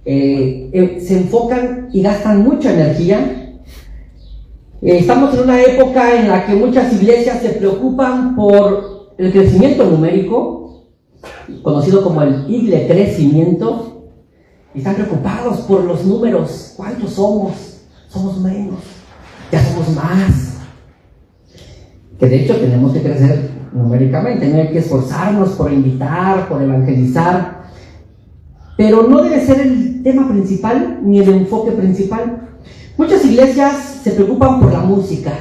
se enfocan y gastan mucha energía. Estamos en una época en la que muchas iglesias se preocupan por el crecimiento numérico, conocido como el crecimiento, y están preocupados por los números. ¿Cuántos somos? Somos menos, ya somos más. Que de hecho tenemos que crecer numéricamente, no hay que esforzarnos por invitar, por evangelizar, pero no debe ser el tema principal ni el enfoque principal. Muchas iglesias se preocupan por la música,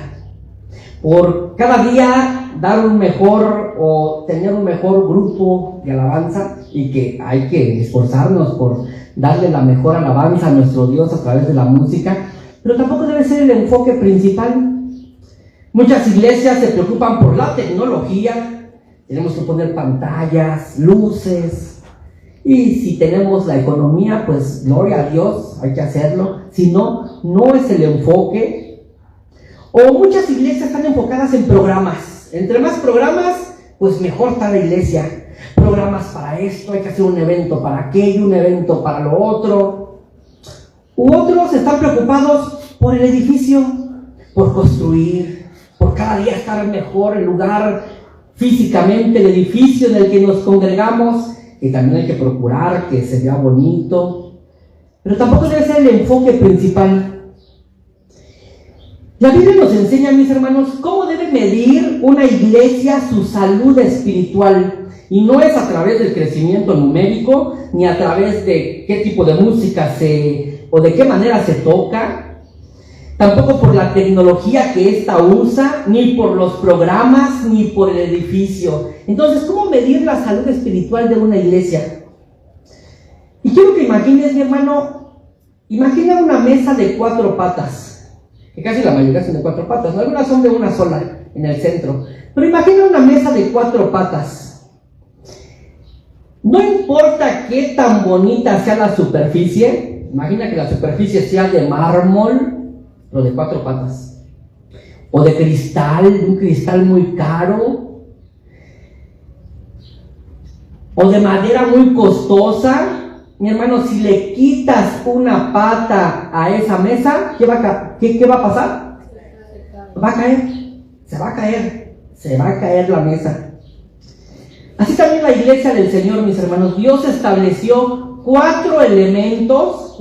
por cada día dar un mejor o tener un mejor grupo de alabanza, y que hay que esforzarnos por darle la mejor alabanza a nuestro Dios a través de la música, pero tampoco debe ser el enfoque principal. Muchas iglesias se preocupan por la tecnología, tenemos que poner pantallas, luces, y si tenemos la economía, pues gloria a Dios, hay que hacerlo. Si no, no es el enfoque. O muchas iglesias están enfocadas en programas. Entre más programas, pues mejor está la iglesia. Programas para esto, hay que hacer un evento para aquello, un evento para lo otro. U otros están preocupados por el edificio, por construir, por cada día estar mejor el lugar físicamente, el edificio en el que nos congregamos, y también hay que procurar que se vea bonito, pero tampoco debe ser el enfoque principal. La Biblia nos enseña, mis hermanos, cómo debe medir una iglesia su salud espiritual, y no es a través del crecimiento numérico, ni a través de qué tipo de música o de qué manera se toca, tampoco por la tecnología que ésta usa, ni por los programas, ni por el edificio. Entonces, ¿cómo medir la salud espiritual de una iglesia? Y quiero que imagines, mi hermano, imagina una mesa de 4 patas, que casi la mayoría son de 4 patas, ¿no? Algunas son de una sola, en el centro. Pero imagina una mesa de 4 patas. No importa qué tan bonita sea la superficie, imagina que la superficie sea de mármol, pero de 4 patas, o de cristal, un cristal muy caro, o de madera muy costosa. Mi hermano, si le quitas una pata a esa mesa, ¿qué va a pasar? Va a caer, se va a caer la mesa. Así también la iglesia del Señor, mis hermanos. Dios estableció 4 elementos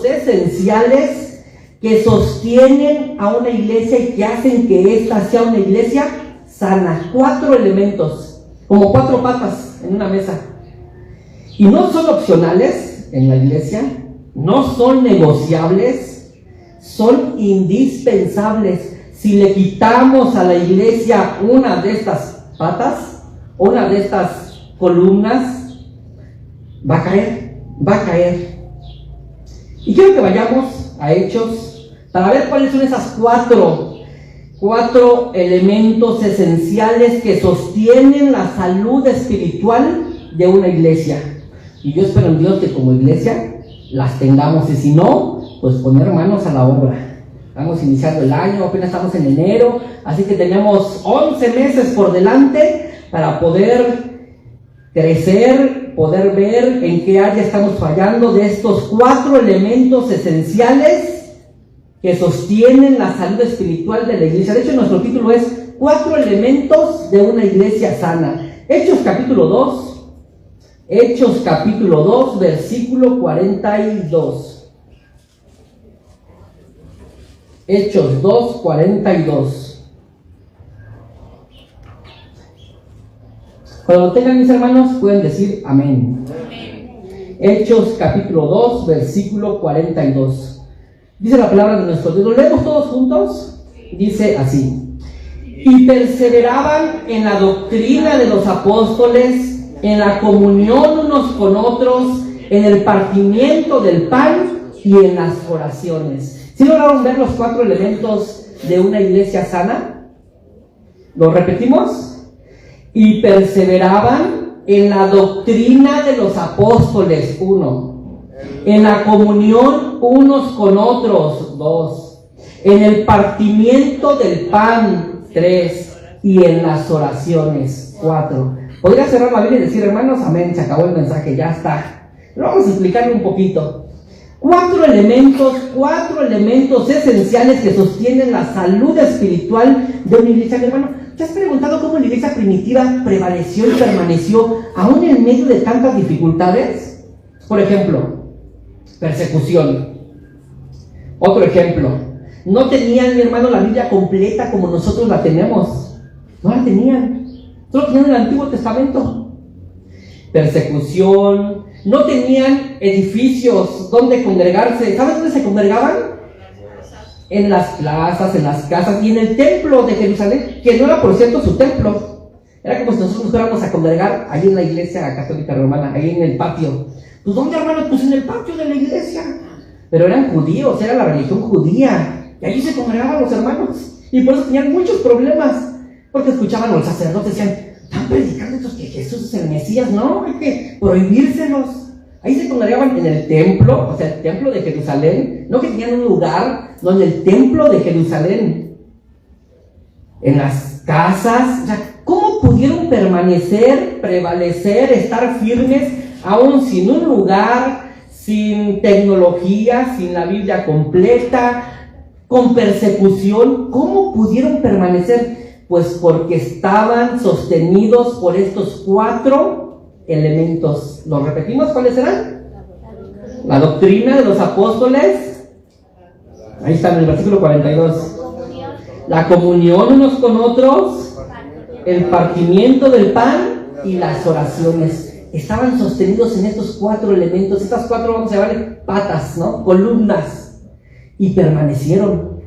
esenciales que sostienen a una iglesia y que hacen que ésta sea una iglesia sana. 4 elementos, como 4 patas en una mesa. Y no son opcionales en la iglesia, no son negociables, son indispensables. Si le quitamos a la iglesia una de estas patas, una de estas columnas, va a caer. Y quiero que vayamos a Hechos para ver cuáles son esas 4 elementos esenciales que sostienen la salud espiritual de una iglesia. Y yo espero en Dios que como iglesia las tengamos, y si no, pues poner manos a la obra. Estamos iniciando el año, apenas estamos en enero, así que tenemos 11 meses por delante para poder crecer, poder ver en qué área estamos fallando de estos 4 elementos esenciales que sostienen la salud espiritual de la iglesia. De hecho, nuestro título es 4 elementos de una iglesia sana. Hechos capítulo 2, versículo 42. Hechos 2, 42. Cuando lo tengan, mis hermanos, pueden decir amén. Hechos capítulo 2, versículo 42. Dice la palabra de nuestro Dios. ¿Lo leemos todos juntos? Dice así: y perseveraban en la doctrina de los apóstoles, en la comunión unos con otros, en el partimiento del pan y en las oraciones. ¿Sí lograron ver los 4 elementos de una iglesia sana? ¿Lo repetimos? Y perseveraban en la doctrina de los apóstoles, 1. En la comunión unos con otros, 2. En el partimiento del pan, 3. Y en las oraciones, 4. Podría cerrar la Biblia y decir, hermanos, amén, se acabó el mensaje, ya está. Pero vamos a explicarle un poquito. Cuatro elementos esenciales que sostienen la salud espiritual de una iglesia. Mi hermano, ¿te has preguntado cómo la iglesia primitiva prevaleció y permaneció aún en medio de tantas dificultades? Por ejemplo, persecución. Otro ejemplo, no tenían, mi hermano, la Biblia completa como nosotros la tenemos. No la tenían. Solo tenían el Antiguo Testamento. Persecución. No tenían edificios donde congregarse. ¿Sabes dónde se congregaban? En las plazas, en las casas y en el templo de Jerusalén, que no era, por cierto, su templo. Era como si nosotros fuéramos a congregar ahí en la iglesia católica romana, ahí en el patio. Pues ¿dónde, hermano? Pues en el patio de la iglesia. Pero eran judíos, era la religión judía. Y allí se congregaban los hermanos. Y por eso tenían muchos problemas. Porque escuchaban a los sacerdotes, decían, están predicando estos que Jesús es el Mesías. No, hay que prohibírselos. Ahí se congregaban en el templo, o sea, el templo de Jerusalén. No que tenían un lugar, no, en el templo de Jerusalén. En las casas. O sea, ¿cómo pudieron permanecer, prevalecer, estar firmes, aún sin un lugar, sin tecnología, sin la Biblia completa, con persecución? ¿Cómo pudieron permanecer? Pues porque estaban sostenidos por estos cuatro elementos. ¿Los repetimos? ¿Cuáles eran? La doctrina de los apóstoles. Ahí está en el versículo 42. La comunión unos con otros, el partimiento del pan y las oraciones. Estaban sostenidos en estos cuatro elementos. Estas cuatro, vamos a llamarle patas, ¿no? Columnas. Y permanecieron.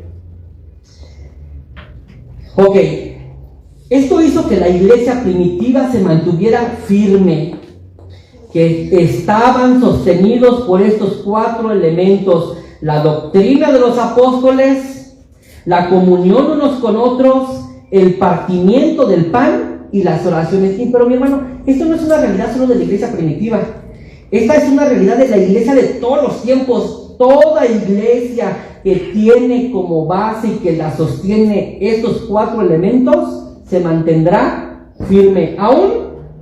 Ok. Esto hizo que la iglesia primitiva se mantuviera firme, que estaban sostenidos por estos cuatro elementos: la doctrina de los apóstoles, la comunión unos con otros, el partimiento del pan y las oraciones. Sí, pero mi hermano, esto no es una realidad solo de la iglesia primitiva. Esta es una realidad de la iglesia de todos los tiempos. Toda iglesia que tiene como base y que la sostiene estos cuatro elementos se mantendrá firme, aún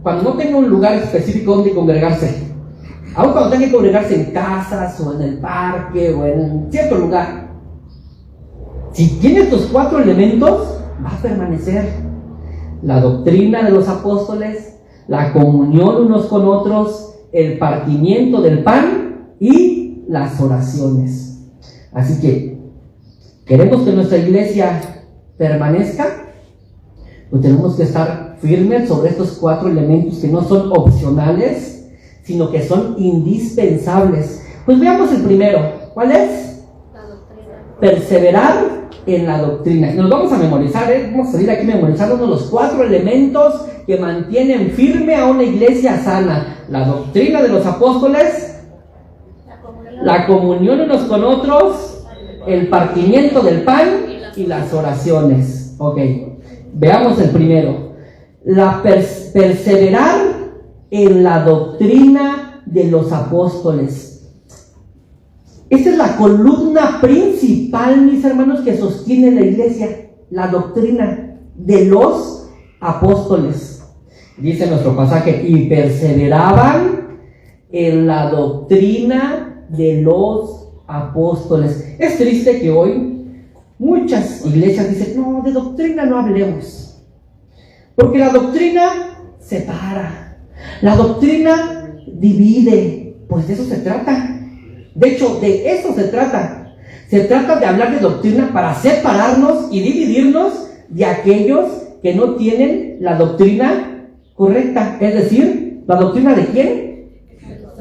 cuando no tenga un lugar específico donde congregarse, aún cuando tenga que congregarse en casas o en el parque o en cierto lugar. Si tiene estos cuatro elementos, va a permanecer: la doctrina de los apóstoles, la comunión unos con otros, el partimiento del pan y las oraciones. Así que, ¿queremos que nuestra iglesia permanezca? Pues tenemos que estar firmes sobre estos cuatro elementos que no son opcionales, sino que son indispensables. Pues veamos el primero. ¿Cuál es? La doctrina. Perseverar en la doctrina. Nos vamos a memorizar, vamos a salir aquí memorizándonos los cuatro elementos que mantienen firme a una iglesia sana: la doctrina de los apóstoles, la comunión unos con otros, el partimiento del pan y las oraciones. Ok. Veamos el primero. Perseverar en la doctrina de los apóstoles. Esta es la columna principal, mis hermanos, que sostiene la iglesia. La doctrina de los apóstoles. Dice nuestro pasaje: y perseveraban en la doctrina de los apóstoles. Es triste que hoy muchas iglesias dicen: no, de doctrina no hablemos, porque la doctrina separa, la doctrina divide. Pues de eso se trata. De hecho, de eso se trata. Se trata de hablar de doctrina para separarnos y dividirnos de aquellos que no tienen la doctrina correcta. Es decir, ¿la doctrina de quién?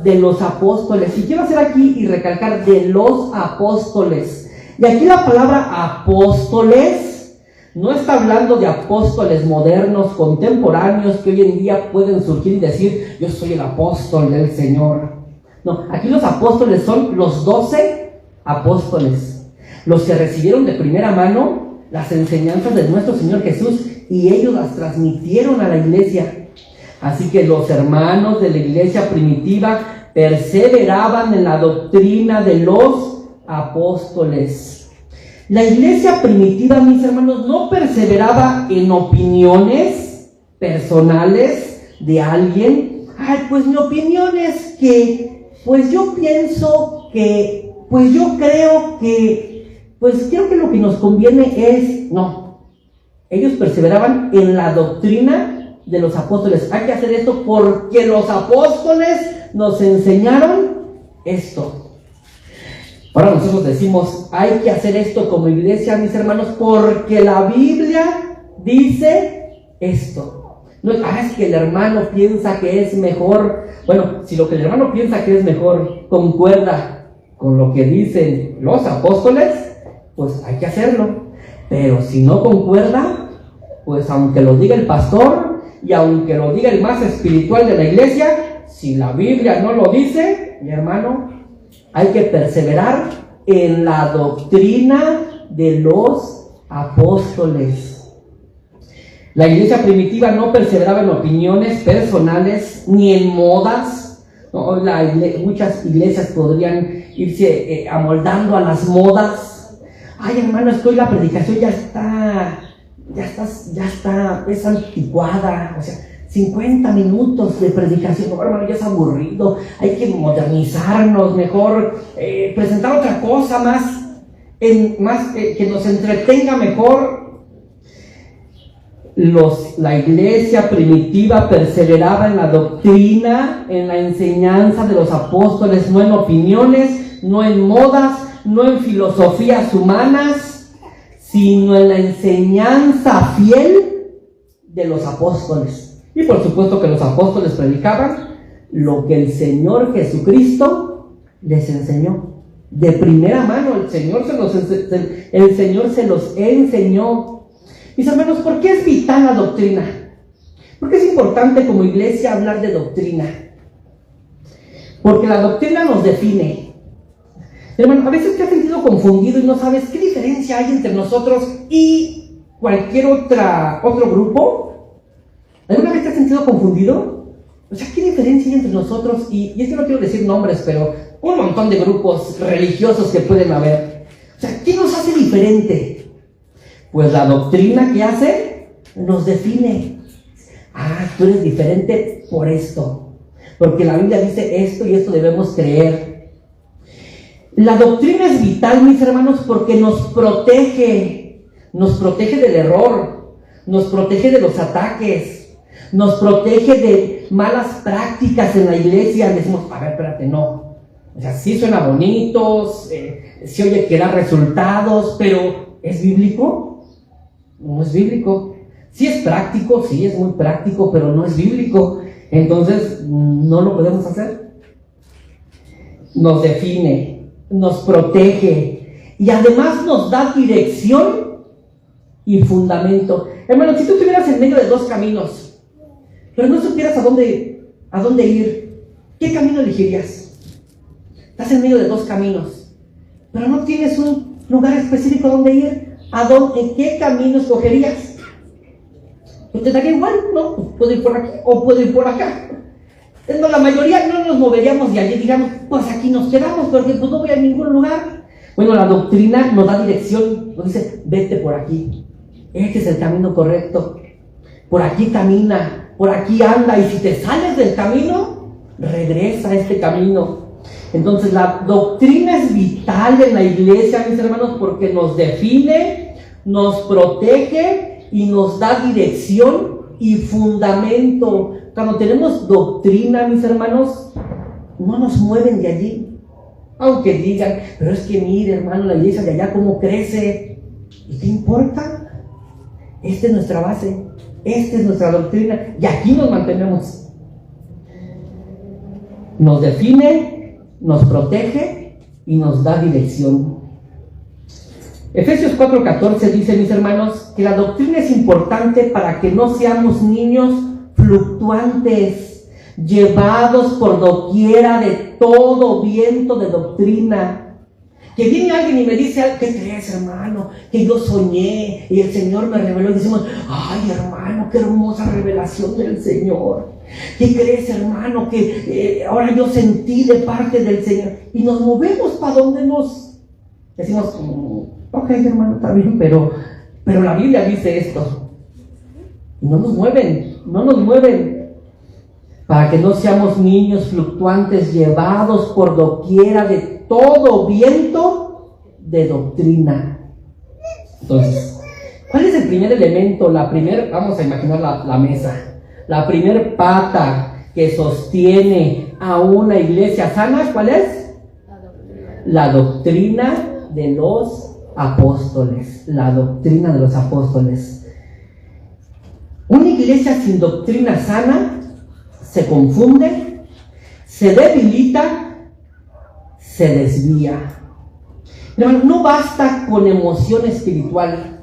De los apóstoles. Y quiero hacer aquí y recalcar: de los apóstoles. Y aquí la palabra apóstoles no está hablando de apóstoles modernos, contemporáneos, que hoy en día pueden surgir y decir: yo soy el apóstol del Señor. No, aquí los apóstoles son los 12 apóstoles, los que recibieron de primera mano las enseñanzas de nuestro Señor Jesús y ellos las transmitieron a la iglesia. Así que los hermanos de la iglesia primitiva perseveraban en la doctrina de los apóstoles. La iglesia primitiva, mis hermanos, no perseveraba en opiniones personales de alguien. Ay, pues mi opinión es que pues yo creo que lo que nos conviene es, no, ellos perseveraban en la doctrina de los apóstoles. Hay que hacer esto porque los apóstoles nos enseñaron esto. Ahora nosotros decimos, hay que hacer esto como iglesia, mis hermanos, porque la Biblia dice esto. No es que el hermano piensa que es mejor. Bueno, si lo que el hermano piensa que es mejor concuerda con lo que dicen los apóstoles, pues hay que hacerlo. Pero si no concuerda, pues aunque lo diga el pastor y aunque lo diga el más espiritual de la iglesia, si la Biblia no lo dice, mi hermano, hay que perseverar en la doctrina de los apóstoles. La iglesia primitiva no perseveraba en opiniones personales ni en modas. No, muchas iglesias podrían irse amoldando a las modas. Ay, hermano, es que hoy la predicación ya está, es anticuada. O sea, 50 minutos de predicación, no, hermano, ya es aburrido. Hay que modernizarnos, mejor presentar otra cosa más que nos entretenga mejor. La iglesia primitiva perseveraba en la doctrina, en la enseñanza de los apóstoles, no en opiniones, no en modas, no en filosofías humanas, sino en la enseñanza fiel de los apóstoles. Y por supuesto que los apóstoles predicaban lo que el Señor Jesucristo les enseñó. De primera mano, el Señor se los enseñó. Mis hermanos, ¿por qué es vital la doctrina? ¿Por qué es importante como iglesia hablar de doctrina? Porque la doctrina nos define. Hermano, a veces te has sentido confundido y no sabes qué diferencia hay entre nosotros y cualquier otro grupo. ¿Alguna vez te has sentido confundido? O sea, ¿qué diferencia hay entre nosotros? Y es que no quiero decir nombres, pero un montón de grupos religiosos que pueden haber. O sea, ¿qué nos hace diferente? Pues la doctrina que hace nos define. Tú eres diferente por esto. Porque la Biblia dice esto y esto debemos creer. La doctrina es vital, mis hermanos, porque nos protege. Nos protege del error. Nos protege de los ataques. Nos protege de malas prácticas en la iglesia. Decimos, a ver, espérate, no. O sea, sí suena bonito, sí oye que da resultados, pero ¿es bíblico? No es bíblico. Sí es práctico, sí es muy práctico, pero no es bíblico. Entonces, no lo podemos hacer. Nos define, nos protege y además nos da dirección y fundamento. Hermano, si tú estuvieras en medio de dos caminos, pero no supieras a dónde ir, ¿qué camino elegirías? Estás en medio de dos caminos, pero no tienes un lugar específico donde ir. ¿En qué camino escogerías? Pues te daría igual, ¿no? Puedo ir por aquí o puedo ir por acá. No, la mayoría no nos moveríamos de allí, digamos, pues aquí nos quedamos porque pues no voy a ningún lugar. Bueno, la doctrina nos da dirección, nos dice, vete por aquí. Este es el camino correcto. Por aquí camina, por aquí anda, y si te sales del camino, regresa a este camino. Entonces la doctrina es vital en la iglesia, mis hermanos, porque nos define, nos protege y nos da dirección y fundamento. Cuando tenemos doctrina, mis hermanos, no nos mueven de allí. Aunque digan, pero es que mire, hermano, la iglesia de allá cómo crece. ¿Y qué importa? Esta es nuestra base, esta es nuestra doctrina y aquí nos mantenemos. Nos define, nos protege y nos da dirección. Efesios 4:14 dice, mis hermanos, que la doctrina es importante para que no seamos niños fluctuantes, llevados por doquiera de todo viento de doctrina. Que viene alguien y me dice, ¿qué crees, hermano? Que yo soñé y el Señor me reveló. Y decimos, ay, hermano, qué hermosa revelación del Señor. ¿Qué crees, hermano? Que ahora yo sentí de parte del Señor. Y nos movemos para donde nos decimos, ok, hermano, está bien, pero la Biblia dice esto. Y no nos mueven. para que no seamos niños fluctuantes llevados por doquiera de todo viento de doctrina. Entonces, ¿cuál es el primer elemento? Vamos a imaginar la mesa. La primer pata que sostiene a una iglesia sana, ¿cuál es? La doctrina de los apóstoles. La doctrina de los apóstoles. Una iglesia sin doctrina sana se confunde, se debilita, se desvía. No basta con emoción espiritual.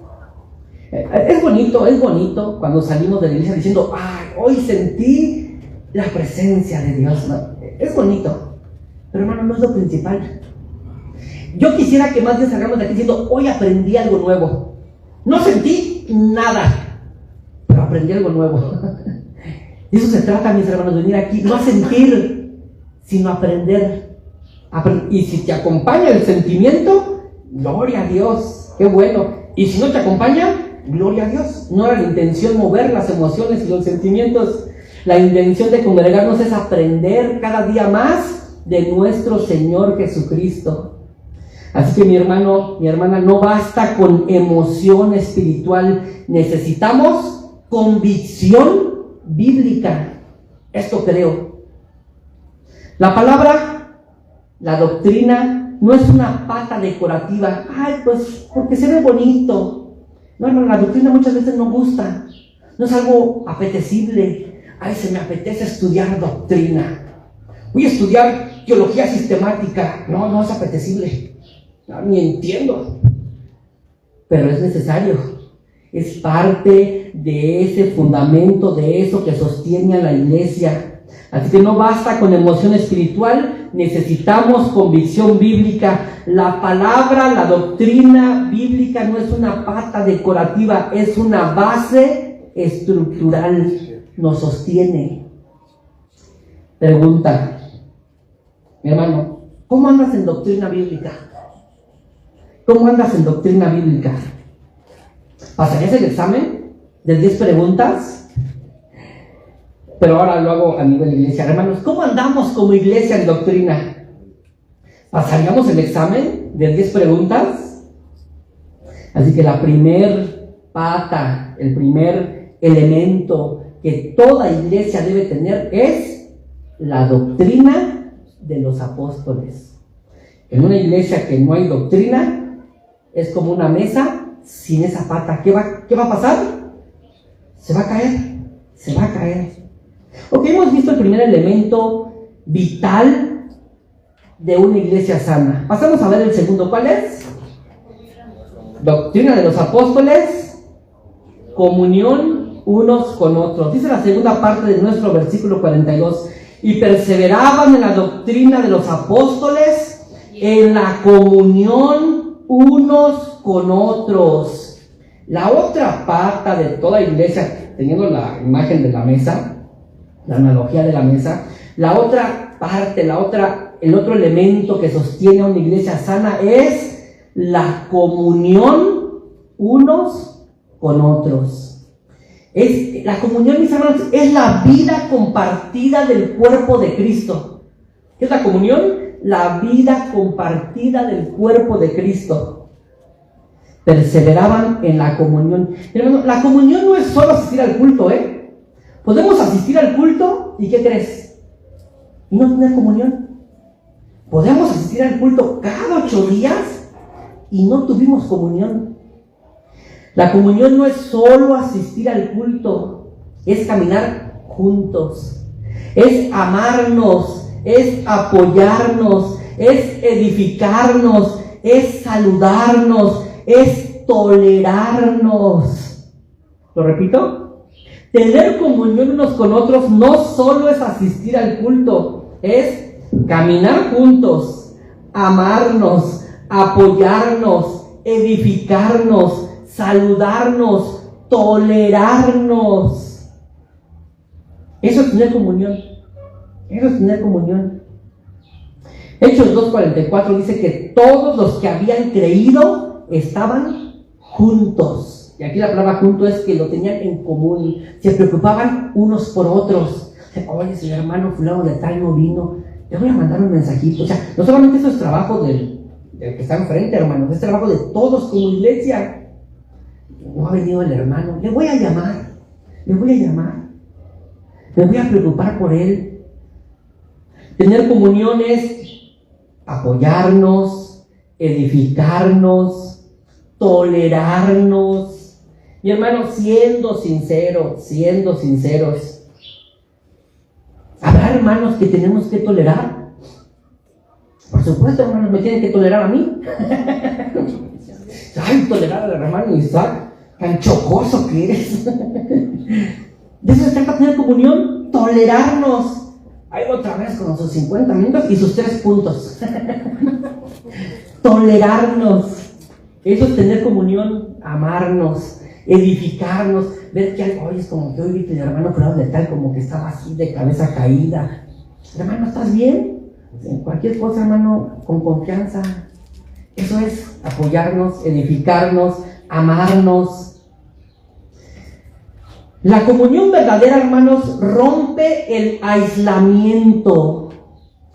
Es bonito cuando salimos de la iglesia diciendo, ¡ay, hoy sentí la presencia de Dios! ¿No? Es bonito, pero hermano, no es lo principal. Yo quisiera que más bien salgamos de aquí diciendo, hoy aprendí algo nuevo. No sentí nada, pero aprendí algo nuevo. De eso se trata, mis hermanos, venir aquí, no a sentir, sino a aprender. Y si te acompaña el sentimiento, gloria a Dios, qué bueno. Y si no te acompaña, gloria a Dios. No era la intención mover las emociones y los sentimientos. La intención de congregarnos es aprender cada día más de nuestro Señor Jesucristo. Así que mi hermano, mi hermana, no basta con emoción espiritual. Necesitamos convicción bíblica. Esto creo. La palabra, la doctrina, no es una pata decorativa. Ay, pues porque se ve bonito. No, hermano, la doctrina muchas veces no gusta. No es algo apetecible. Ay, se me apetece estudiar doctrina. Voy a estudiar teología sistemática. No es apetecible. No, ni entiendo. Pero es necesario. Es parte de ese fundamento, de eso que sostiene a la iglesia. Así que no basta con emoción espiritual, necesitamos convicción bíblica. La palabra, la doctrina bíblica no es una pata decorativa, es una base estructural, nos sostiene. Pregunta, mi hermano, ¿cómo andas en doctrina bíblica? ¿Cómo andas en doctrina bíblica? ¿Pasarías el examen de 10 preguntas? Pero ahora lo hago a nivel de iglesia. Hermanos, ¿cómo andamos como iglesia en doctrina? ¿Pasaríamos el examen de 10 preguntas? Así que la primer pata, el primer elemento que toda iglesia debe tener es la doctrina de los apóstoles. En una iglesia que no hay doctrina, es como una mesa sin esa pata. ¿Qué va a pasar? Se va a caer. Ok, hemos visto el primer elemento vital de una iglesia sana. Pasamos a ver el segundo. ¿Cuál es? Doctrina de los apóstoles, comunión unos con otros. Dice la segunda parte de nuestro versículo 42. Y perseveraban en la doctrina de los apóstoles, en la comunión unos con otros. La otra pata de toda iglesia, teniendo la imagen de la mesa, la analogía de la mesa, la otra parte, el otro elemento que sostiene a una iglesia sana es la comunión unos con otros. La comunión, mis hermanos, es la vida compartida del cuerpo de Cristo. ¿Qué es la comunión? La vida compartida del cuerpo de Cristo. Perseveraban en la comunión. Hermano, la comunión no es solo asistir al culto, Podemos asistir al culto y ¿qué crees? Y no tener comunión. Podemos asistir al culto cada 8 días y no tuvimos comunión. La comunión no es solo asistir al culto, es caminar juntos, es amarnos, es apoyarnos, es edificarnos, es saludarnos, es tolerarnos. ¿Lo repito? Tener comunión unos con otros no solo es asistir al culto, es caminar juntos, amarnos, apoyarnos, edificarnos, saludarnos, tolerarnos. Eso es tener comunión. Hechos 2:44 dice que todos los que habían creído estaban juntos. Y aquí la palabra junto es que lo tenían en común, se preocupaban unos por otros. Oye, si el hermano fulano de tal no vino, le voy a mandar un mensajito. O sea, no solamente eso es trabajo del que está enfrente, hermanos, es trabajo de todos como iglesia. No ha venido el hermano, le voy a llamar, me voy a preocupar por él. Tener comunión es apoyarnos, edificarnos, tolerarnos. Mi hermano, siendo sinceros, ¿habrá hermanos que tenemos que tolerar? Por supuesto, hermanos, me tienen que tolerar a mí. Ay, tolerar al hermano Isaac, tan chocoso que eres. De eso se trata, tener comunión, tolerarnos. Ahí otra vez con sus 50 minutos y sus 3 puntos. Tolerarnos. Eso es tener comunión, amarnos, edificarnos, ver que algo, oye, es como que hoy vi que el hermano fulano de tal, como que estaba así de cabeza caída. Hermano, ¿estás bien? En cualquier cosa, hermano, con confianza. Eso es apoyarnos, edificarnos, amarnos. La comunión verdadera, hermanos, rompe el aislamiento.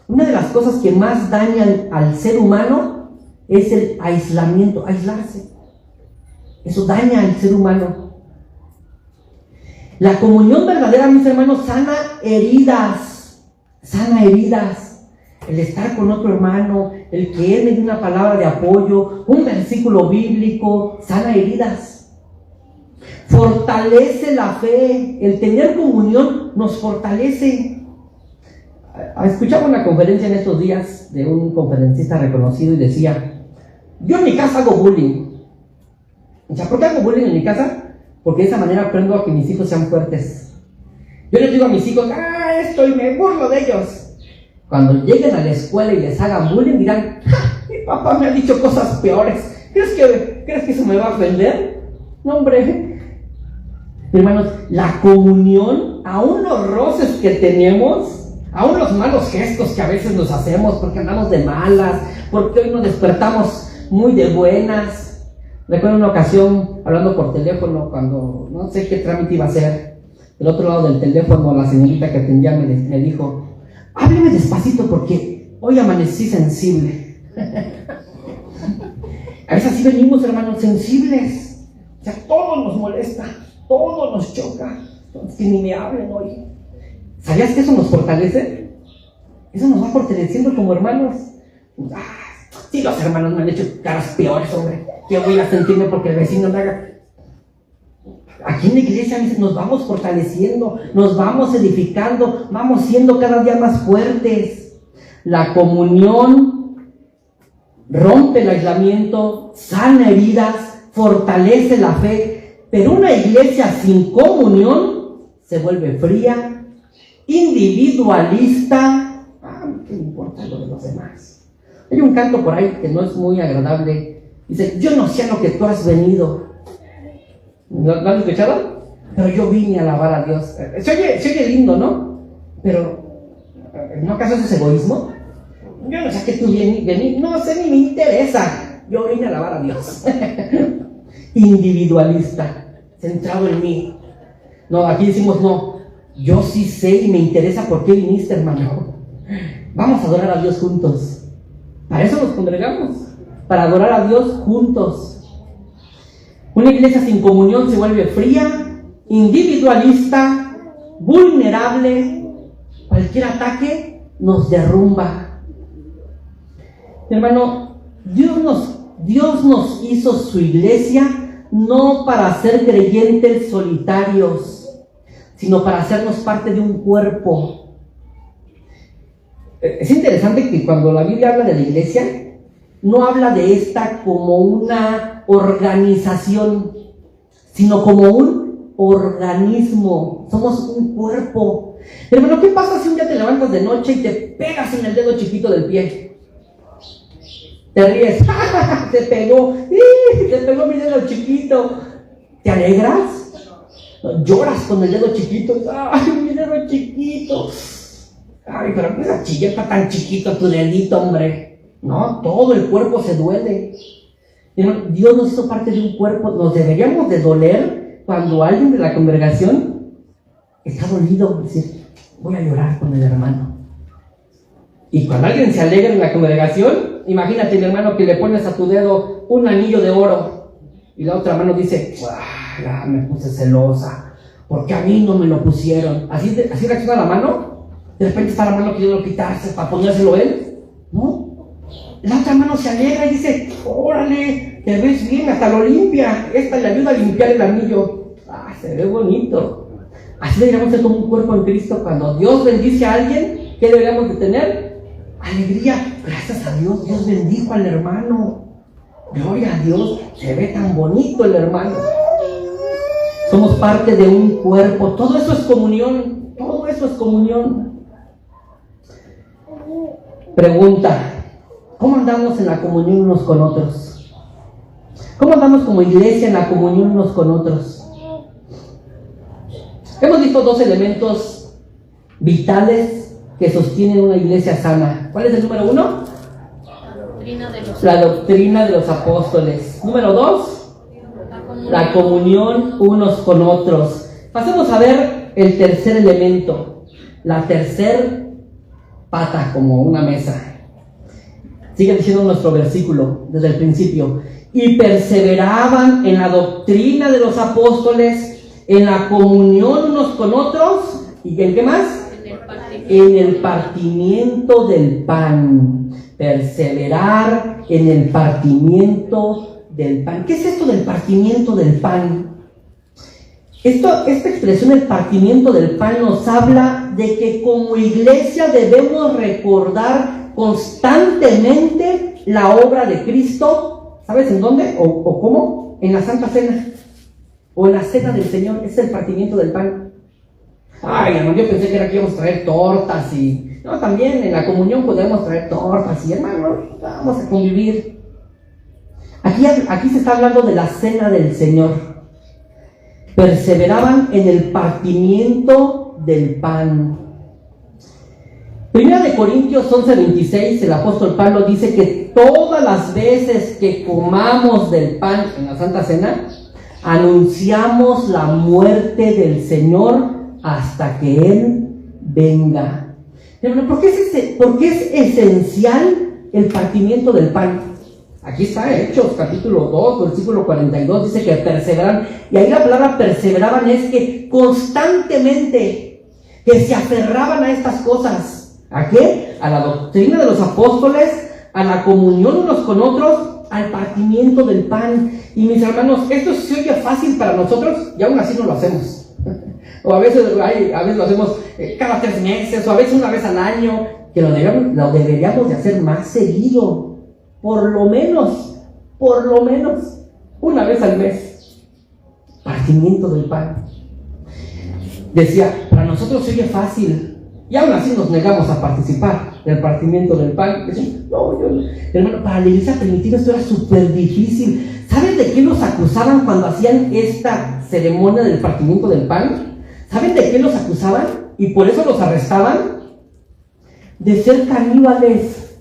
Una de las cosas que más dañan al ser humano es el aislamiento, aislarse. Eso daña al ser humano. La comunión verdadera, mis hermanos, sana heridas. El estar con otro hermano, el que él me dé una palabra de apoyo, un versículo bíblico, sana heridas. Fortalece la fe. El tener comunión nos fortalece. Escuchaba una conferencia en estos días de un conferencista reconocido y decía: yo en mi casa hago bullying. O sea, ¿por qué hago bullying en mi casa? Porque de esa manera aprendo a que mis hijos sean fuertes. Yo les digo a mis hijos, esto, y me burlo de ellos. Cuando lleguen a la escuela y les hagan bullying, dirán, mi papá me ha dicho cosas peores. ¿Crees que eso me va a ofender? No, hombre. Hermanos, la comunión, aún los roces que tenemos, aún los malos gestos que a veces nos hacemos porque andamos de malas, porque hoy nos despertamos muy de buenas. Recuerdo una ocasión, hablando por teléfono, cuando no sé qué trámite iba a hacer, del otro lado del teléfono la señorita que atendía me dijo, hábleme despacito porque hoy amanecí sensible. A veces así venimos, hermanos, sensibles. O sea, todo nos molesta, todo nos choca. Entonces, que ni me hablen hoy. ¿Sabías que eso nos fortalece? Eso nos va fortaleciendo como hermanos. Sí, los hermanos me han hecho caras peores, hombre. ¿Qué voy a sentirme porque el vecino me haga? Aquí en la iglesia nos vamos fortaleciendo, nos vamos edificando, vamos siendo cada día más fuertes. La comunión rompe el aislamiento, sana heridas, fortalece la fe, pero una iglesia sin comunión se vuelve fría, individualista. ¿Qué me importa lo de los demás? Hay un canto por ahí que no es muy agradable. Dice, yo no sé a lo que tú has venido. ¿Lo has escuchado? Pero yo vine a alabar a Dios. Se oye lindo, ¿no? Pero, ¿no acaso eso es egoísmo? Yo no sé a qué tú vení, no sé, ni me interesa. Yo vine a alabar a Dios. Individualista, centrado en mí. No, aquí decimos no. Yo sí sé y me interesa por qué viniste, hermano. Vamos a adorar a Dios juntos. Para eso nos congregamos. Para adorar a Dios juntos. Una iglesia sin comunión se vuelve fría, individualista, vulnerable. Cualquier ataque nos derrumba. Hermano, Dios nos hizo su iglesia no para ser creyentes solitarios, sino para hacernos parte de un cuerpo. Es interesante que cuando la Biblia habla de la iglesia, no habla de esta como una organización, sino como un organismo. Somos un cuerpo. Hermano, ¿qué pasa si un día te levantas de noche y te pegas en el dedo chiquito del pie? Te ríes, te pegó mi dedo chiquito. ¿Te alegras? Lloras con el dedo chiquito. ¡Ay, mi dedo chiquito! Ay, pero esa chilleta tan chiquito tu dedito, hombre. No, todo el cuerpo se duele. Dios nos hizo parte de un cuerpo. Nos deberíamos de doler cuando alguien de la congregación está dolido. Es decir, voy a llorar con el hermano. Y cuando alguien se alegra en la congregación, imagínate el hermano que le pones a tu dedo un anillo de oro y la otra mano dice, ya me puse celosa, porque a mí no me lo pusieron. Así reacciona la mano. De repente está la mano queriendo quitarse para ponérselo él, ¿no? La otra mano se alegra y dice, órale, te ves bien, hasta lo limpia. Esta le ayuda a limpiar el anillo. Se ve bonito. Así deberíamos ser como un cuerpo en Cristo. Cuando Dios bendice a alguien, ¿qué deberíamos de tener? Alegría. Gracias a Dios, Dios bendijo al hermano. Gloria a Dios, se ve tan bonito el hermano. Somos parte de un cuerpo. Todo eso es comunión. Todo eso es comunión. Pregunta: ¿cómo andamos en la comunión unos con otros? ¿Cómo andamos como iglesia en la comunión unos con otros? Hemos visto dos elementos vitales que sostienen una iglesia sana. ¿Cuál es el número uno? La doctrina de los apóstoles. Número dos, la comunión unos con otros. Pasemos a ver el tercer elemento, la tercer pata, como una mesa. Sigue diciendo nuestro versículo desde el principio. Y perseveraban en la doctrina de los apóstoles, en la comunión unos con otros, ¿y en qué más? En el partimiento del pan. Perseverar en el partimiento del pan. ¿Qué es esto del partimiento del pan? Esta expresión, el partimiento del pan, nos habla de que como iglesia debemos recordar constantemente la obra de Cristo. ¿Sabes en dónde? ¿O cómo? En la Santa Cena. O en la cena del Señor. Es el partimiento del pan. Ay, hermano, yo pensé que era que íbamos a traer tortas y... No, también en la comunión podemos traer tortas y, hermano, vamos a convivir. Aquí se está hablando de la cena del Señor. Perseveraban en el partimiento del pan. Primera de Corintios 11:26, el apóstol Pablo dice que todas las veces que comamos del pan en la Santa Cena, anunciamos la muerte del Señor hasta que Él venga. ¿Por qué es esencial el partimiento del pan? Aquí está Hechos, capítulo 2, versículo 42, dice que perseveran. Y ahí la palabra perseveraban es que constantemente, que se aferraban a estas cosas. ¿A qué? A la doctrina de los apóstoles, a la comunión unos con otros, al partimiento del pan. Y mis hermanos, esto se oye fácil para nosotros y aún así no lo hacemos. O a veces lo hacemos cada 3 meses, o a veces una vez al año, que lo deberíamos de hacer más seguido, por lo menos, una vez al mes. Partimiento del pan. Decía, para nosotros se oye fácil, y aún así nos negamos a participar del partimiento del pan. Decían, hermano, para la iglesia primitiva esto era súper difícil. ¿Saben de qué los acusaban cuando hacían esta ceremonia del partimiento del pan? ¿Saben de qué los acusaban? Y por eso los arrestaban. De ser caníbales.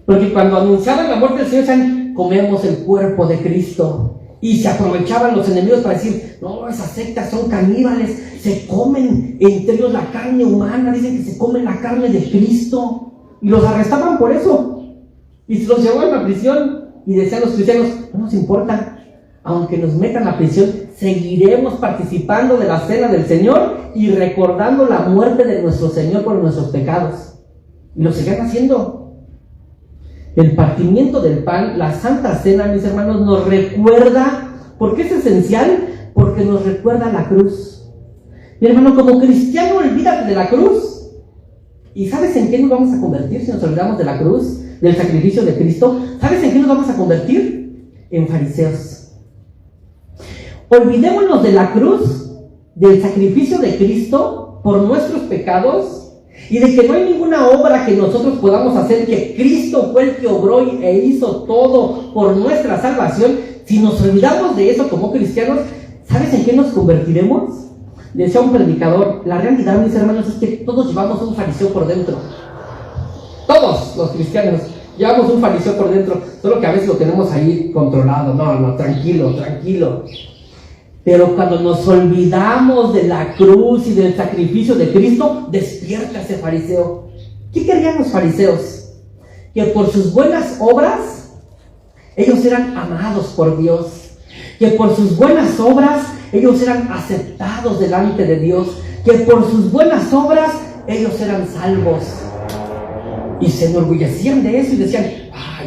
Porque cuando anunciaban la muerte del Señor, decían, comemos el cuerpo de Cristo. Y se aprovechaban los enemigos para decir, no, esas sectas son caníbales, se comen entre ellos la carne humana, dicen que se comen la carne de Cristo. Y los arrestaban por eso. Y se los llevaban a prisión. Y decían los cristianos, no nos importa. Aunque nos metan a la prisión, seguiremos participando de la cena del Señor y recordando la muerte de nuestro Señor por nuestros pecados. Y lo seguían haciendo. El partimiento del pan, la Santa Cena, mis hermanos, nos recuerda. ¿Por qué es esencial? Porque nos recuerda la cruz. Mi hermano, como cristiano, olvídate de la cruz. ¿Y sabes en qué nos vamos a convertir si nos olvidamos de la cruz, del sacrificio de Cristo? ¿Sabes en qué nos vamos a convertir? En fariseos. Olvidémonos de la cruz, del sacrificio de Cristo por nuestros pecados y de que no hay ninguna obra que nosotros podamos hacer, que Cristo fue el que obró e hizo todo por nuestra salvación. Si nos olvidamos de eso como cristianos, ¿sabes en qué nos convertiremos? Decía un predicador, la realidad, mis hermanos, es que todos llevamos un fariseo por dentro. Todos los cristianos llevamos un fariseo por dentro, solo que a veces lo tenemos ahí controlado. No, tranquilo. Pero cuando nos olvidamos de la cruz y del sacrificio de Cristo, despierta ese fariseo. ¿Qué querían los fariseos? Que por sus buenas obras, ellos eran amados por Dios. Que por sus buenas obras, ellos eran aceptados delante de Dios. Que por sus buenas obras, ellos eran salvos. Y se enorgullecían de eso y decían,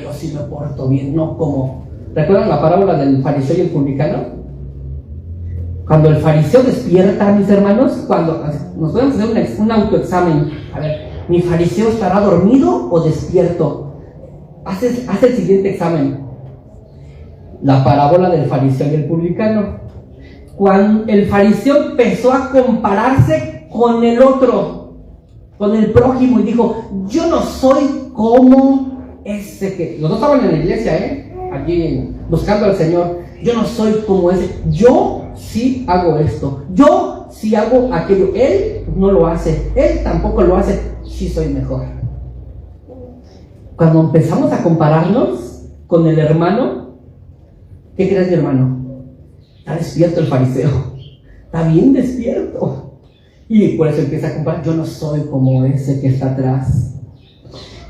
yo sí me porto bien, no como... ¿Recuerdan la parábola del fariseo y el publicano? Cuando el fariseo despierta, mis hermanos, cuando nos podemos hacer un autoexamen, a ver, ¿mi fariseo estará dormido o despierto? Haz el siguiente examen. La parábola del fariseo y el publicano. Cuando el fariseo empezó a compararse con el otro, con el prójimo, y dijo, yo no soy como ese que... Los dos estaban en la iglesia, allí buscando al Señor. Yo no soy como ese. Yo sí hago esto. Yo sí hago aquello. Él no lo hace. Él tampoco lo hace. Sí soy mejor. Cuando empezamos a compararnos con el hermano, ¿qué crees, mi hermano? Está despierto el fariseo. Está bien despierto. Y por eso empieza a comparar. Yo no soy como ese que está atrás.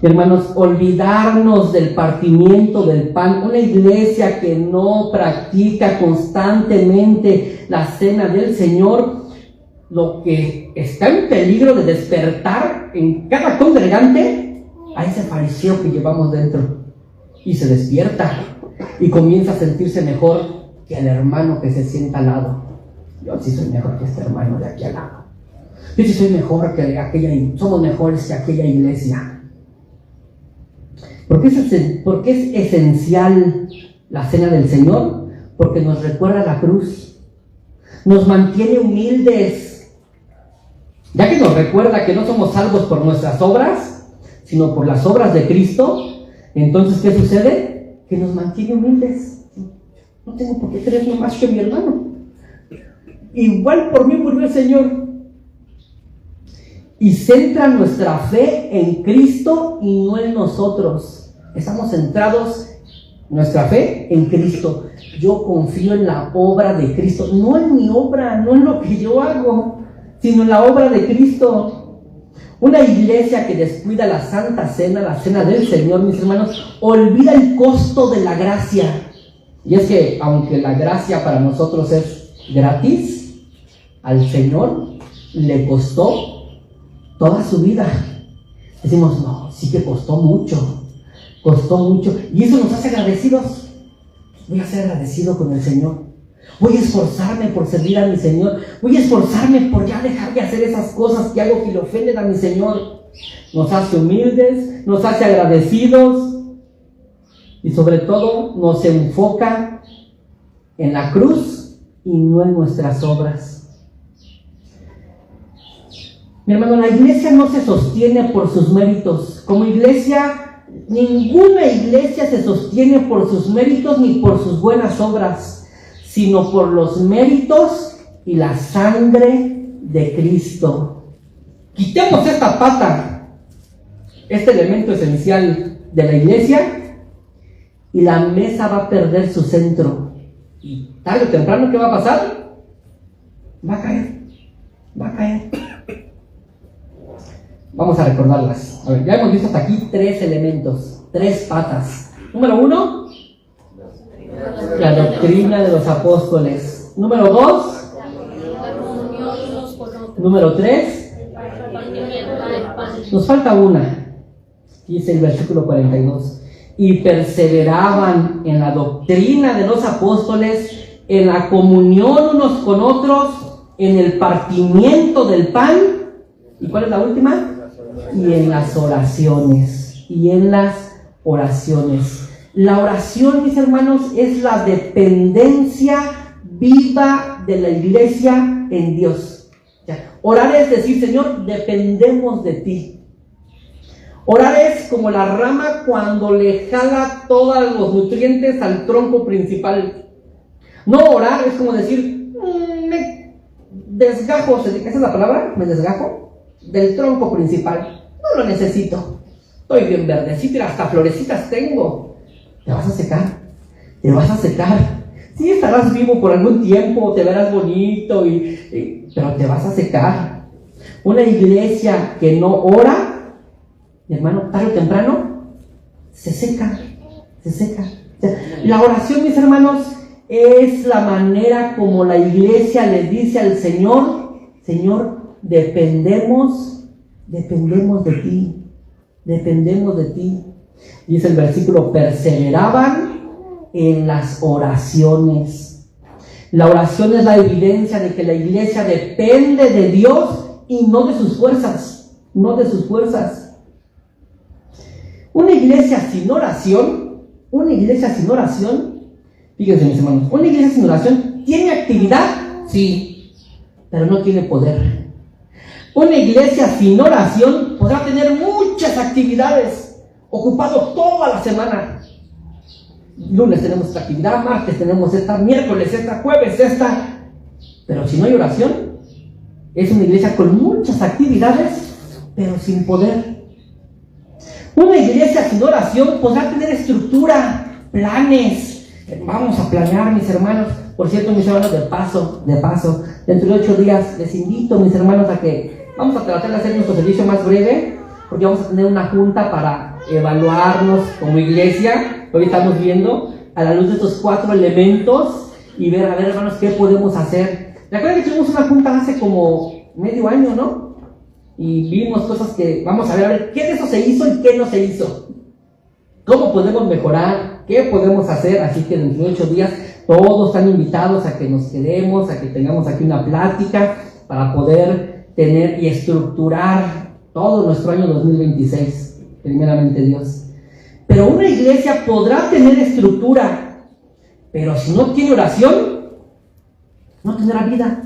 Hermanos, olvidarnos del partimiento del pan. Una iglesia que no practica constantemente la cena del Señor, lo que está en peligro de despertar en cada congregante a ese fariseo que llevamos dentro. Y se despierta y comienza a sentirse mejor que el hermano que se sienta al lado. Yo sí soy mejor que este hermano de aquí al lado. Yo sí soy mejor que aquella, somos mejores que aquella iglesia. ¿Por qué es esencial la cena del Señor? Porque nos recuerda la cruz, nos mantiene humildes, ya que nos recuerda que no somos salvos por nuestras obras, sino por las obras de Cristo. Entonces, ¿qué sucede? Que nos mantiene humildes. No tengo por qué creerlo más que mi hermano. Igual por mí murió el Señor. Y centra nuestra fe en Cristo y no en nosotros. Estamos centrados, nuestra fe, en Cristo. Yo confío en la obra de Cristo, no en mi obra, no en lo que yo hago, sino en la obra de Cristo. Una iglesia que descuida la Santa Cena, la Cena del Señor, mis hermanos, olvida el costo de la gracia. Y es que, aunque la gracia para nosotros es gratis, al Señor le costó toda su vida. Decimos, no, sí que costó mucho, y eso nos hace agradecidos. Voy a ser agradecido con el Señor, voy a esforzarme por servir a mi Señor, voy a esforzarme por ya dejar de hacer esas cosas que hago que le ofenden a mi Señor. Nos hace humildes, nos hace agradecidos, y sobre todo nos enfoca en la cruz y no en nuestras obras. Mi hermano, la iglesia no se sostiene por sus méritos. Como iglesia, ninguna iglesia se sostiene por sus méritos ni por sus buenas obras, sino por los méritos y la sangre de Cristo. Quitemos esta pata, este elemento esencial de la iglesia, y la mesa va a perder su centro. Y tarde o temprano, ¿qué va a pasar? Va a caer. Vamos a recordarlas. A ver, ya hemos visto hasta aquí 3 elementos, 3 patas. Número 1, la doctrina de los apóstoles. Número 2, número 3, nos falta una. Dice el versículo 42. Y perseveraban en la doctrina de los apóstoles, en la comunión unos con otros, en el partimiento del pan. ¿Y cuál es la última? Y en las oraciones. La oración, mis hermanos, es la dependencia viva de la iglesia en Dios. Orar es decir, Señor, dependemos de ti. Orar es como la rama cuando le jala todos los nutrientes al tronco principal. No orar es como decir, me desgajo, ¿esa es la palabra? ¿Me desgajo? Del tronco principal. No lo necesito. Estoy bien verdecito y hasta florecitas tengo. Te vas a secar. Sí, estarás vivo por algún tiempo, te verás bonito, pero te vas a secar. Una iglesia que no ora, mi hermano, tarde o temprano, se seca. O sea, la oración, mis hermanos, es la manera como la iglesia le dice al Señor: Señor, dependemos de ti, dependemos de ti. Dice el versículo: perseveraban en las oraciones. La oración es la evidencia de que la iglesia depende de Dios y no de sus fuerzas, Una iglesia sin oración, fíjense, mis hermanos, una iglesia sin oración tiene actividad, sí, pero no tiene poder. Una iglesia sin oración podrá tener muchas actividades, ocupado toda la semana. Lunes tenemos esta actividad, martes tenemos esta, miércoles esta, jueves esta. Pero si no hay oración, es una iglesia con muchas actividades, pero sin poder. Una iglesia sin oración podrá tener estructura, planes. Vamos a planear, mis hermanos. Por cierto, mis hermanos, de paso, dentro de 8 días les invito, mis hermanos, a que vamos a tratar de hacer nuestro servicio más breve, porque vamos a tener una junta para evaluarnos como iglesia. Hoy estamos viendo a la luz de estos 4 elementos y ver, a ver, hermanos, qué podemos hacer. Recuerden que tuvimos una junta hace como medio año, ¿no? Y vimos cosas que vamos a ver qué de eso se hizo y qué no se hizo. ¿Cómo podemos mejorar? ¿Qué podemos hacer? Así que dentro de 8 días todos están invitados a que nos quedemos, a que tengamos aquí una plática para poder tener y estructurar todo nuestro año 2026, primeramente Dios. Pero una iglesia podrá tener estructura, pero si no tiene oración, no tendrá vida.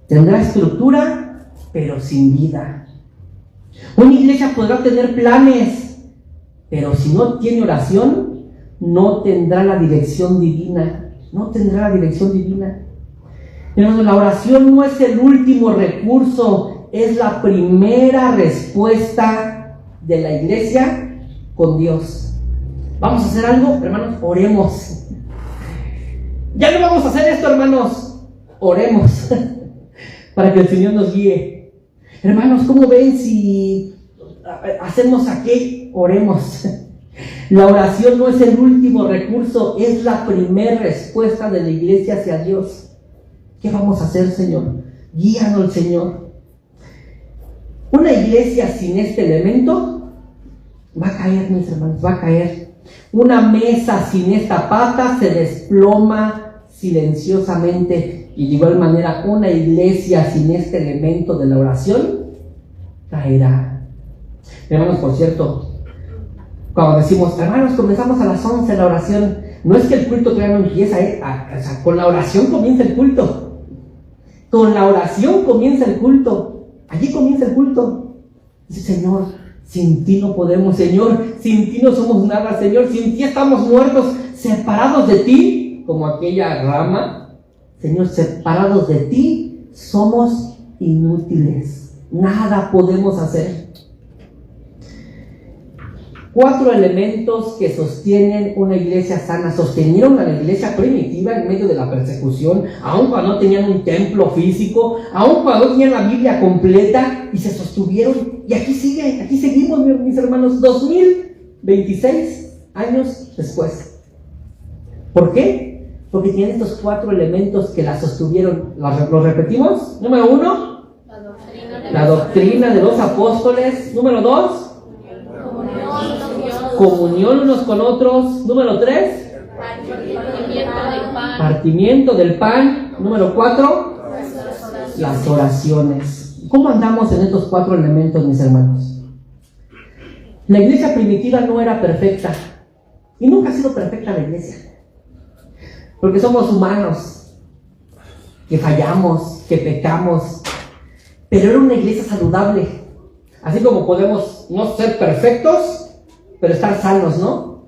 Tendrá estructura, pero sin vida. Una iglesia podrá tener planes, pero si no tiene oración, no tendrá la dirección divina. Pero la oración no es el último recurso, es la primera respuesta de la iglesia con Dios. ¿Vamos a hacer algo? Hermanos, oremos. Ya no vamos a hacer esto, hermanos. Oremos para que el Señor nos guíe. Hermanos, ¿cómo ven si hacemos aquí? Oremos. La oración no es el último recurso, es la primera respuesta de la iglesia hacia Dios. ¿Qué vamos a hacer, Señor? Guíanos, Señor. Una iglesia sin este elemento va a caer, mis hermanos, va a caer. Una mesa sin esta pata se desploma silenciosamente. Y de igual manera, una iglesia sin este elemento de la oración caerá. Hermanos, por cierto, cuando decimos, hermanos, comenzamos a las 11 la oración, no es que el culto todavía no empieza, o sea, con la oración comienza el culto. Allí comienza el culto. Dice: Señor, sin ti no podemos, Señor, sin ti no somos nada, Señor, sin ti estamos muertos, separados de ti, como aquella rama. Señor, separados de ti somos inútiles, nada podemos hacer. 4 elementos que sostienen una iglesia sana. Sostenieron a la iglesia primitiva en medio de la persecución, aun cuando no tenían un templo físico, aun cuando no tenían la Biblia completa, y se sostuvieron. Y aquí seguimos, mis hermanos, 2026 años después. ¿Por qué? Porque tienen estos 4 elementos que la sostuvieron. ¿Los repetimos? Número 1, la doctrina de los apóstoles. Número 2, comunión unos con otros. Número 3, partimiento del pan. Número 4, las oraciones. ¿Cómo andamos en estos 4 elementos, mis hermanos? La iglesia primitiva no era perfecta, y nunca ha sido perfecta la iglesia, porque somos humanos, que fallamos, que pecamos, pero era una iglesia saludable. Así como podemos no ser perfectos, pero estar sanos, ¿no?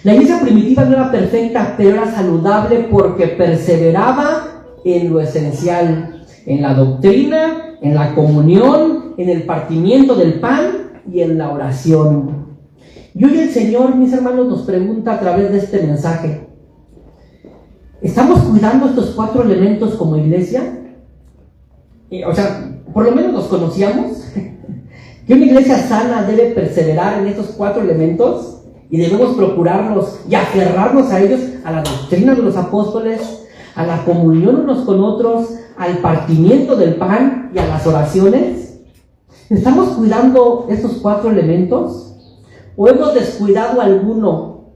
La iglesia primitiva no era perfecta, pero era saludable porque perseveraba en lo esencial, en la doctrina, en la comunión, en el partimiento del pan y en la oración. Y hoy el Señor, mis hermanos, nos pregunta a través de este mensaje: ¿estamos cuidando estos 4 elementos como iglesia? O sea, por lo menos los conocíamos. Que una iglesia sana debe perseverar en estos 4 elementos y debemos procurarlos y aferrarnos a ellos, a la doctrina de los apóstoles, a la comunión unos con otros, al partimiento del pan y a las oraciones. ¿Estamos cuidando estos 4 elementos? ¿O hemos descuidado alguno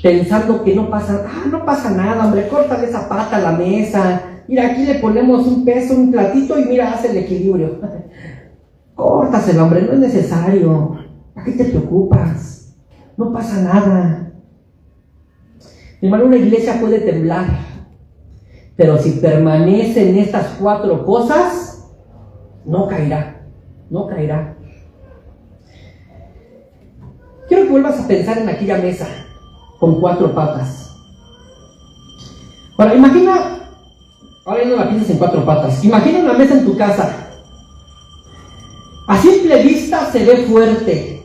pensando que no pasa nada, hombre, córtale esa pata a la mesa, mira, aquí le ponemos un peso, un platito y mira, hace el equilibrio? Córtaselo, hombre, no es necesario. ¿Para qué te preocupas? No pasa nada. Mi hermano, una iglesia puede temblar, pero si permanece en estas 4 cosas, no caerá. Quiero que vuelvas a pensar en aquella mesa con 4 patas. Ahora ya no la pienses en 4 patas. Imagina una mesa en tu casa. A simple vista se ve fuerte,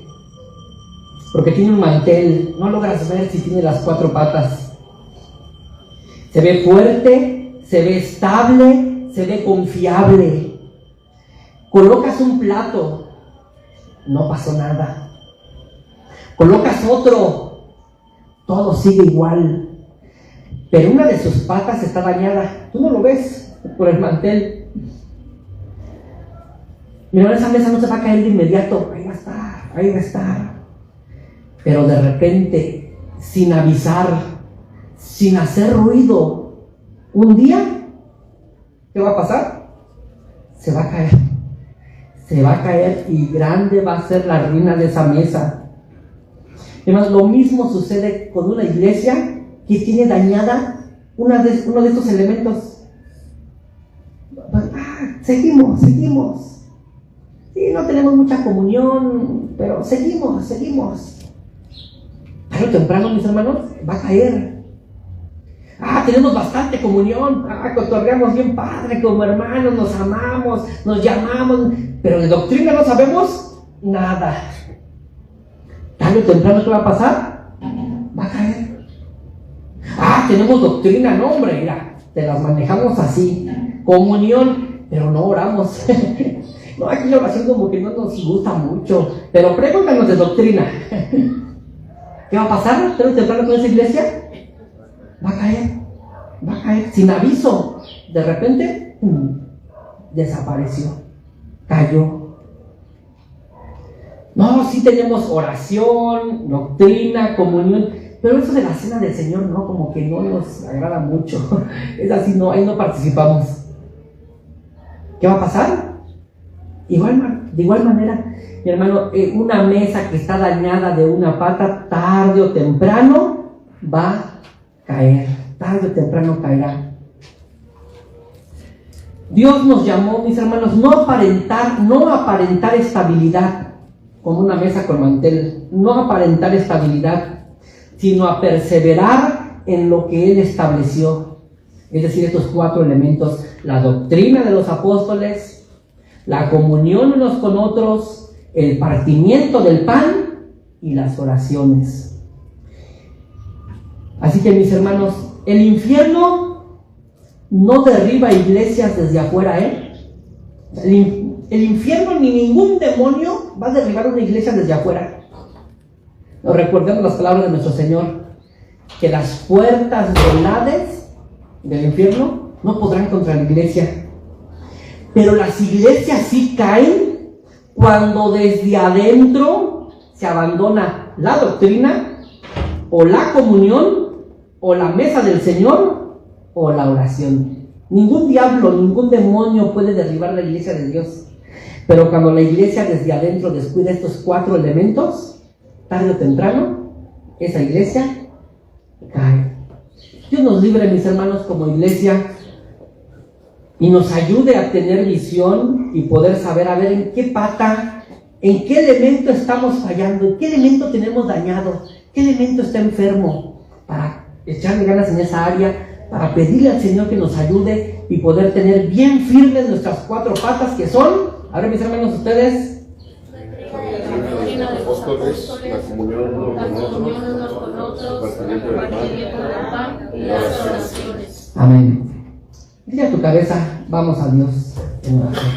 porque tiene un mantel. No logras ver si tiene las 4 patas. Se ve fuerte, se ve estable, se ve confiable. Colocas un plato, no pasó nada. Colocas otro, todo sigue igual. Pero una de sus patas está dañada. Tú no lo ves por el mantel. Mira, esa mesa no se va a caer de inmediato. Ahí va a estar. Pero de repente, sin avisar, sin hacer ruido, un día, ¿qué va a pasar? Se va a caer y grande va a ser la ruina de esa mesa. Además, lo mismo sucede con una iglesia que tiene dañada uno de estos elementos. Seguimos. Sí, no tenemos mucha comunión, pero seguimos. Tarde o temprano, mis hermanos, va a caer. Tenemos bastante comunión, cotorreamos bien padre como hermanos, nos amamos, nos llamamos, pero de doctrina no sabemos nada. Tarde o temprano, ¿qué va a pasar? Va a caer. Tenemos doctrina, no, hombre, mira, te las manejamos así. Comunión, pero no oramos. No, aquí la oración como que no nos gusta mucho, pero pregúntanos de doctrina. ¿Qué va a pasar tarde o temprano con esa iglesia? Va a caer, sin aviso. De repente, desapareció, cayó. No, sí tenemos oración, doctrina, comunión, pero eso de la cena del Señor no, como que no nos agrada mucho. Es así, no, ahí no participamos. ¿Qué va a pasar? De igual manera, mi hermano, una mesa que está dañada de una pata, tarde o temprano va a caer. Tarde o temprano caerá. Dios nos llamó, mis hermanos, no aparentar estabilidad como una mesa con mantel, no aparentar estabilidad, sino a perseverar en lo que Él estableció. Es decir, estos 4 elementos: la doctrina de los apóstoles, la comunión unos con otros, el partimiento del pan y las oraciones. Así que, mis hermanos, el infierno no derriba iglesias desde afuera, El infierno ni ningún demonio va a derribar una iglesia desde afuera. Nos recordemos las palabras de nuestro Señor, que las puertas del Hades, del infierno, no podrán contra la iglesia. Pero las iglesias sí caen cuando desde adentro se abandona la doctrina, o la comunión, o la mesa del Señor, o la oración. Ningún diablo, ningún demonio puede derribar la iglesia de Dios. Pero cuando la iglesia desde adentro descuida estos 4 elementos, tarde o temprano, esa iglesia cae. Dios nos libre, mis hermanos, como iglesia, y nos ayude a tener visión y poder saber, en qué pata, en qué elemento estamos fallando, en qué elemento tenemos dañado, qué elemento está enfermo, para echarle ganas en esa área, para pedirle al Señor que nos ayude y poder tener bien firmes nuestras 4 patas, que son, a ver, mis hermanos, ustedes, comunión unos con otros, compartimiento del pan y las oraciones. Amén. Dile a tu cabeza, vamos a Dios en oración.